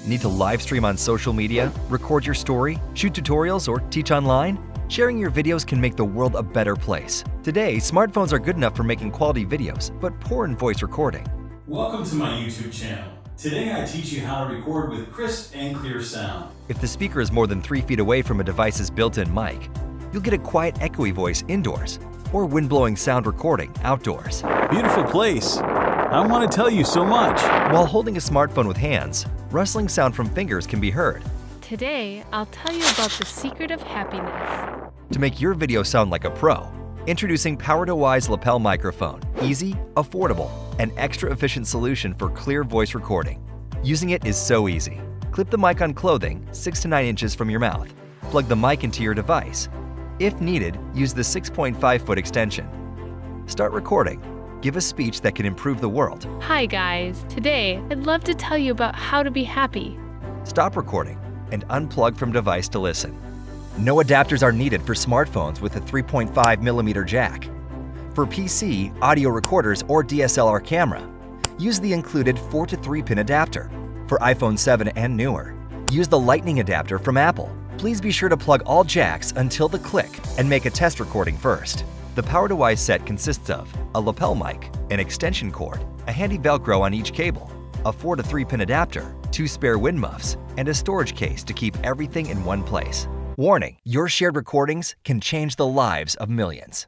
Need to live stream on social media, record your story, shoot tutorials, or teach online? Sharing your videos can make the world a better place. Today, smartphones are good enough for making quality videos, but poor in voice recording. Welcome to my YouTube channel. Today I teach you how to record with crisp and clear sound. If the speaker is more than 3 feet away from a device's built-in mic, you'll get a quiet, echoey voice indoors, or wind-blowing sound recording outdoors. Beautiful place. I want to tell you so much. While holding a smartphone with hands, rustling sound from fingers can be heard. Today, I'll tell you about the secret of happiness. To make your video sound like a pro, introducing PowerDeWise Lapel microphone. Easy, affordable, and extra efficient solution for clear voice recording. Using it is so easy. Clip the mic on clothing 6 to 9 inches from your mouth. Plug the mic into your device. If needed, use the 6.5-foot extension. Start recording. Give a speech that can improve the world. Hi guys, today I'd love to tell you about how to be happy. Stop recording and unplug from device to listen. No adapters are needed for smartphones with a 3.5mm jack. For PC, audio recorders, or DSLR camera, use the included 4 to 3-pin adapter. For iPhone 7 and newer, use the Lightning adapter from Apple. Please be sure to plug all jacks until the click and make a test recording first. The PowerDeWise set consists of a lapel mic, an extension cord, a handy Velcro on each cable, a 4 to 3-pin adapter, 2 spare wind muffs, and a storage case to keep everything in one place. Warning: your shared recordings can change the lives of millions.